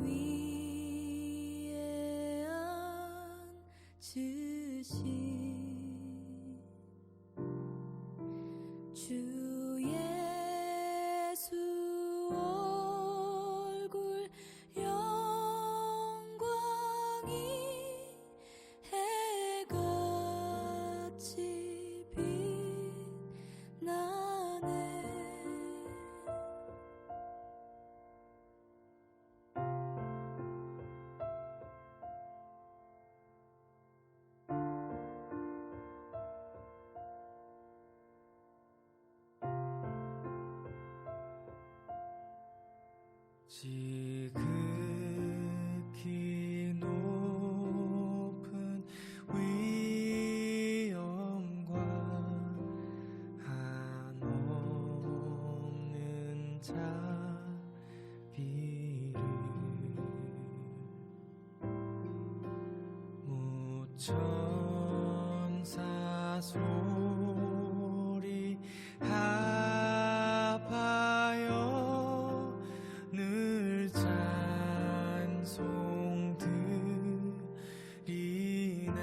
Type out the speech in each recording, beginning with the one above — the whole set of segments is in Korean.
위에 앉으신 주 예수 얼굴 영광이 해같이 빛나네. 지극히 높은 위엄과 한없는 자비를 무천사 소리 합하여 늘 찬송 드리네.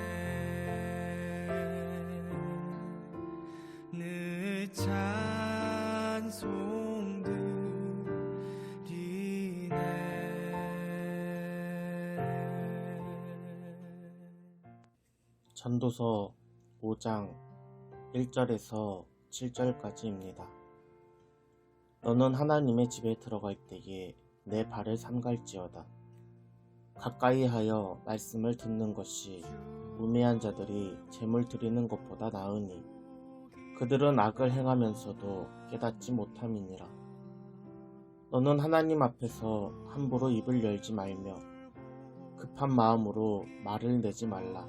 늘 찬송 드리네. 전도서 5장 1절에서 7절까지입니다. 너는 하나님의 집에 들어갈 때에 내 발을 삼갈지어다. 가까이 하여 말씀을 듣는 것이 우매한 자들이 재물 드리는 것보다 나으니 그들은 악을 행하면서도 깨닫지 못함이니라. 너는 하나님 앞에서 함부로 입을 열지 말며 급한 마음으로 말을 내지 말라.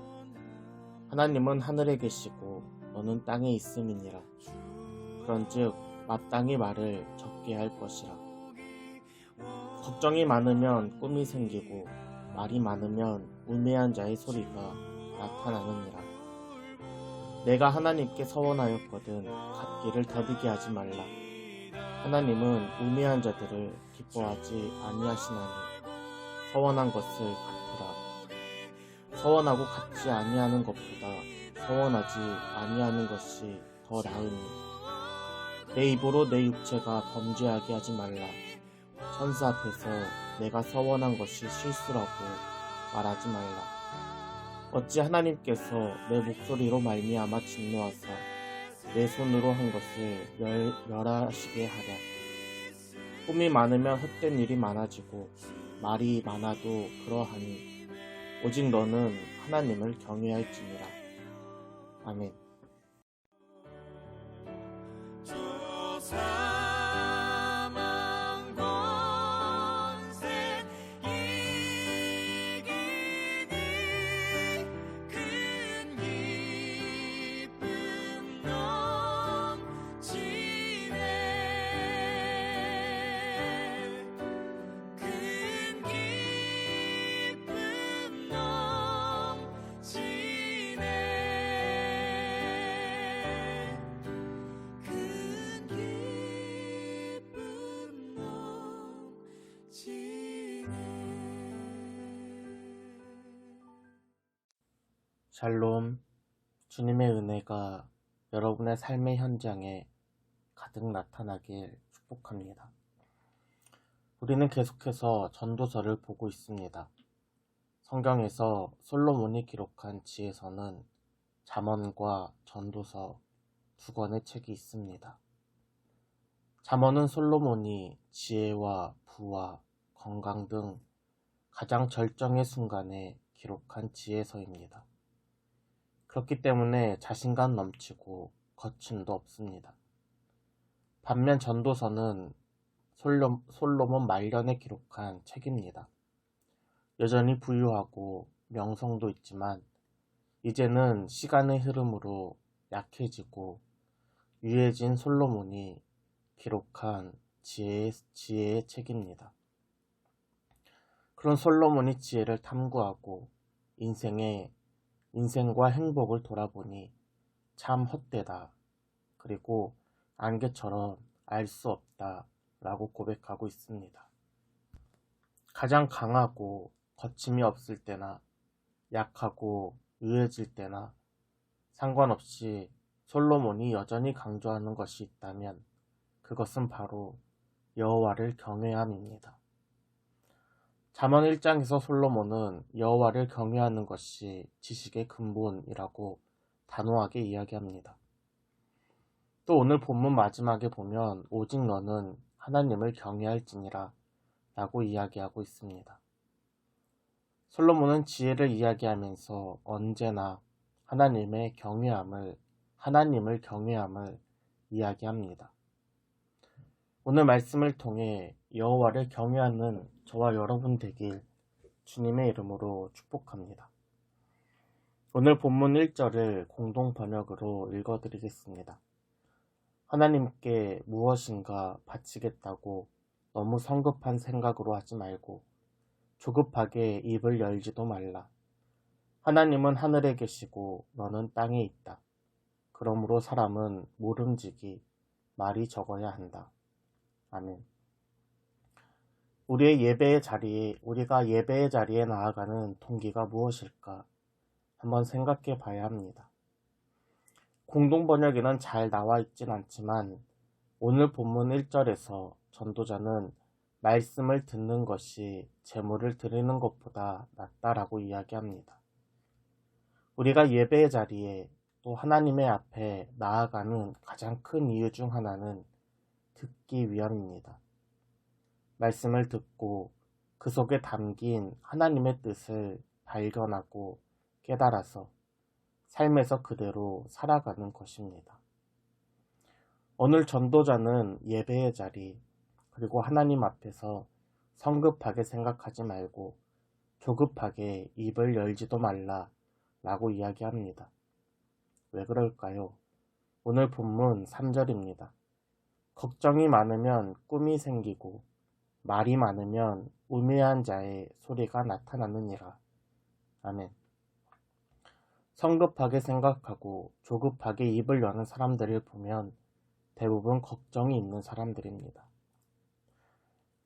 하나님은 하늘에 계시고 너는 땅에 있음이니라. 그런즉 마땅히 말을 적게 할 것이라. 걱정이 많으면 꿈이 생기고 말이 많으면 우매한 자의 소리가 나타나느니라. 내가 하나님께 서원하였거든 갚기를 더디게 하지 말라. 하나님은 우매한 자들을 기뻐하지 아니하시나니 서원한 것을 갚으라. 서원하고 갚지 아니하는 것보다 서원하지 아니하는 것이 더 나으니 내 입으로 내 육체가 범죄하게 하지 말라. 천사 앞에서 내가 서원한 것이 실수라고 말하지 말라. 어찌 하나님께서 내 목소리로 말미암아 진노하사 내 손으로 한 것을 멸하시게 하랴. 꿈이 많으면 헛된 일이 많아지고 말이 많아도 그러하니 오직 너는 하나님을 경외할지니라. 아멘. 샬롬, 주님의 은혜가 여러분의 삶의 현장에 가득 나타나길 축복합니다. 우리는 계속해서 전도서를 보고 있습니다. 성경에서 솔로몬이 기록한 지혜서는 잠언과 전도서 두 권의 책이 있습니다. 잠언은 솔로몬이 지혜와 부와 건강 등 가장 절정의 순간에 기록한 지혜서입니다. 그렇기 때문에 자신감 넘치고 거침도 없습니다. 반면 전도서는 솔로몬 말년에 기록한 책입니다. 여전히 부유하고 명성도 있지만 이제는 시간의 흐름으로 약해지고 유해진 솔로몬이 기록한 지혜의 책입니다. 그런 솔로몬이 지혜를 탐구하고 인생과 행복을 돌아보니 참 헛되다. 그리고 안개처럼 알 수 없다 라고 고백하고 있습니다. 가장 강하고 거침이 없을 때나 약하고 유해질 때나 상관없이 솔로몬이 여전히 강조하는 것이 있다면 그것은 바로 여호와를 경외함입니다. 잠언 1장에서 솔로몬은 여호와를 경외하는 것이 지식의 근본이라고 단호하게 이야기합니다. 또 오늘 본문 마지막에 보면 오직 너는 하나님을 경외할지니라 라고 이야기하고 있습니다. 솔로몬은 지혜를 이야기하면서 언제나 하나님을 경외함을 이야기합니다. 오늘 말씀을 통해 여호와를 경외하는 저와 여러분 되길 주님의 이름으로 축복합니다. 오늘 본문 1절을 공동 번역으로 읽어드리겠습니다. 하나님께 무엇인가 바치겠다고 너무 성급한 생각으로 하지 말고 조급하게 입을 열지도 말라. 하나님은 하늘에 계시고 너는 땅에 있다. 그러므로 사람은 모름지기 말이 적어야 한다. 아멘. 우리가 예배의 자리에 나아가는 동기가 무엇일까 한번 생각해 봐야 합니다. 공동 번역에는 잘 나와 있진 않지만 오늘 본문 1절에서 전도자는 말씀을 듣는 것이 제물을 드리는 것보다 낫다라고 이야기합니다. 우리가 예배의 자리에 또 하나님의 앞에 나아가는 가장 큰 이유 중 하나는 듣기 위함입니다. 말씀을 듣고 그 속에 담긴 하나님의 뜻을 발견하고 깨달아서 삶에서 그대로 살아가는 것입니다. 오늘 전도자는 예배의 자리 그리고 하나님 앞에서 성급하게 생각하지 말고 조급하게 입을 열지도 말라 라고 이야기합니다. 왜 그럴까요? 오늘 본문 3절입니다. 걱정이 많으면 꿈이 생기고 말이 많으면 우매한 자의 소리가 나타나느니라. 아멘. 성급하게 생각하고 조급하게 입을 여는 사람들을 보면 대부분 걱정이 있는 사람들입니다.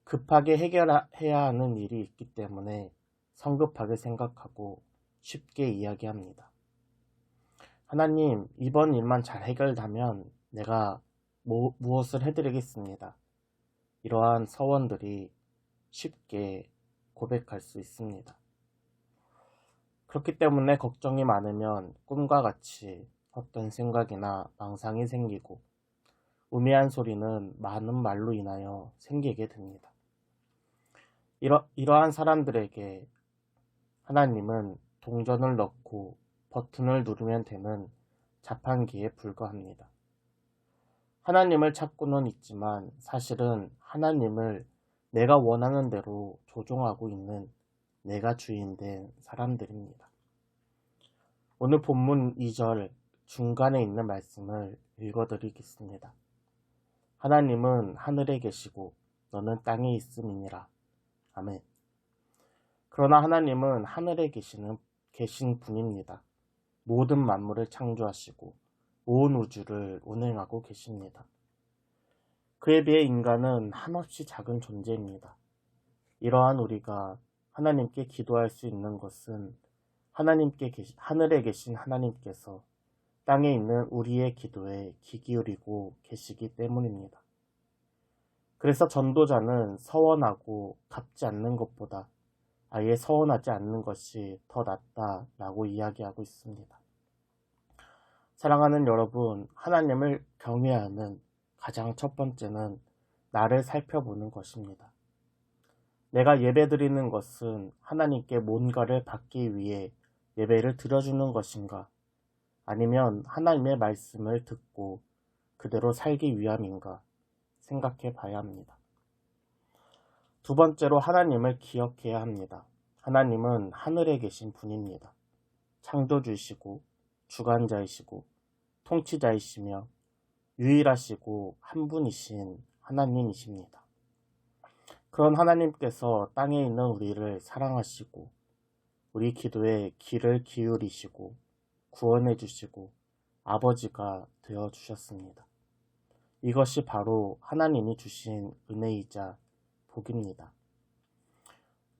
급하게 해결해야 하는 일이 있기 때문에 성급하게 생각하고 쉽게 이야기합니다. 하나님, 이번 일만 잘 해결되면 내가 무엇을 해드리겠습니다. 이러한 서원들이 쉽게 고백할 수 있습니다. 그렇기 때문에 걱정이 많으면 꿈과 같이 헛된 생각이나 망상이 생기고 우매한 소리는 많은 말로 인하여 생기게 됩니다. 이러한 사람들에게 하나님은 동전을 넣고 버튼을 누르면 되는 자판기에 불과합니다. 하나님을 찾고는 있지만 사실은 하나님을 내가 원하는 대로 조종하고 있는 내가 주인된 사람들입니다. 오늘 본문 2절 중간에 있는 말씀을 읽어드리겠습니다. 하나님은 하늘에 계시고 너는 땅에 있음이니라. 아멘. 그러나 하나님은 하늘에 계신 분입니다. 모든 만물을 창조하시고 온 우주를 운행하고 계십니다. 그에 비해 인간은 한없이 작은 존재입니다. 이러한 우리가 하나님께 기도할 수 있는 것은 하늘에 계신 하나님께서 땅에 있는 우리의 기도에 귀 기울이고 계시기 때문입니다. 그래서 전도자는 서원하고 갚지 않는 것보다 아예 서원하지 않는 것이 더 낫다라고 이야기하고 있습니다. 사랑하는 여러분, 하나님을 경외하는 가장 첫 번째는 나를 살펴보는 것입니다. 내가 예배드리는 것은 하나님께 뭔가를 받기 위해 예배를 드려주는 것인가? 아니면 하나님의 말씀을 듣고 그대로 살기 위함인가? 생각해 봐야 합니다. 두 번째로 하나님을 기억해야 합니다. 하나님은 하늘에 계신 분입니다. 창조주이시고 주관자이시고 통치자이시며 유일하시고 한 분이신 하나님이십니다. 그런 하나님께서 땅에 있는 우리를 사랑하시고 우리 기도에 귀를 기울이시고 구원해 주시고 아버지가 되어 주셨습니다. 이것이 바로 하나님이 주신 은혜이자 복입니다.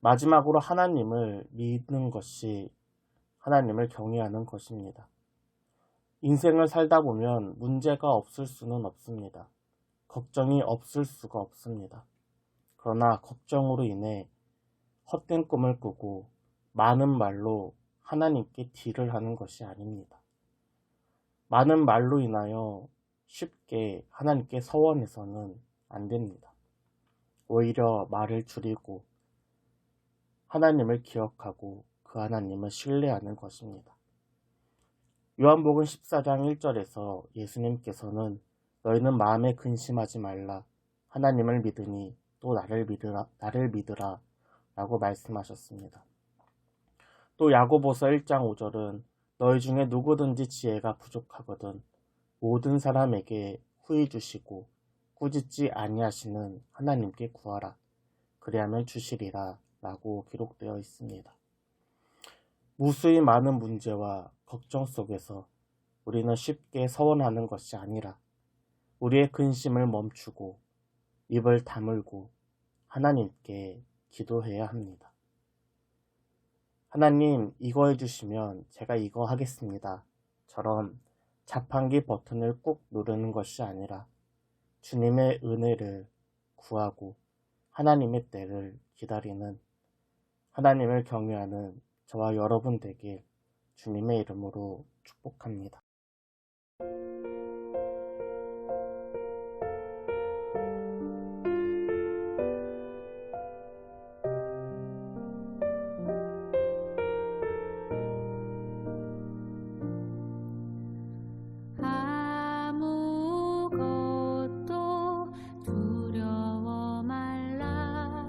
마지막으로 하나님을 믿는 것이 하나님을 경외하는 것입니다. 인생을 살다 보면 문제가 없을 수는 없습니다. 걱정이 없을 수가 없습니다. 그러나 걱정으로 인해 헛된 꿈을 꾸고 많은 말로 하나님께 딜을 하는 것이 아닙니다. 많은 말로 인하여 쉽게 하나님께 서원해서는 안 됩니다. 오히려 말을 줄이고 하나님을 기억하고 그 하나님을 신뢰하는 것입니다. 요한복음 14장 1절에서 예수님께서는 너희는 마음에 근심하지 말라. 하나님을 믿으니 또 나를 믿으라 라고 말씀하셨습니다. 또 야고보서 1장 5절은 너희 중에 누구든지 지혜가 부족하거든 모든 사람에게 후히 주시고 꾸짖지 아니하시는 하나님께 구하라. 그리하면 주시리라 라고 기록되어 있습니다. 무수히 많은 문제와 걱정 속에서 우리는 쉽게 서원하는 것이 아니라 우리의 근심을 멈추고 입을 다물고 하나님께 기도해야 합니다. 하나님, 이거 해주시면 제가 이거 하겠습니다. 처럼 자판기 버튼을 꾹 누르는 것이 아니라 주님의 은혜를 구하고 하나님의 때를 기다리는 하나님을 경외하는 저와 여러분 되길 주님의 이름으로 축복합니다. 아무것도 두려워 말라.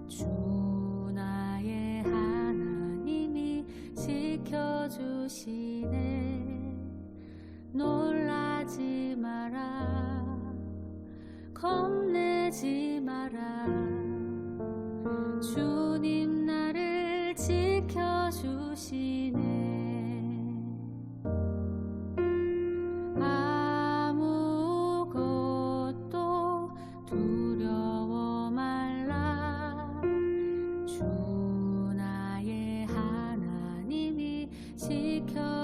주 나의 하나님이 지켜주시네. 놀라지 마라. 겁내지 마라. 주님 나를 지켜주시네. 아무것도 두려워 말라. 주 나의 하나님이 지켜주시네.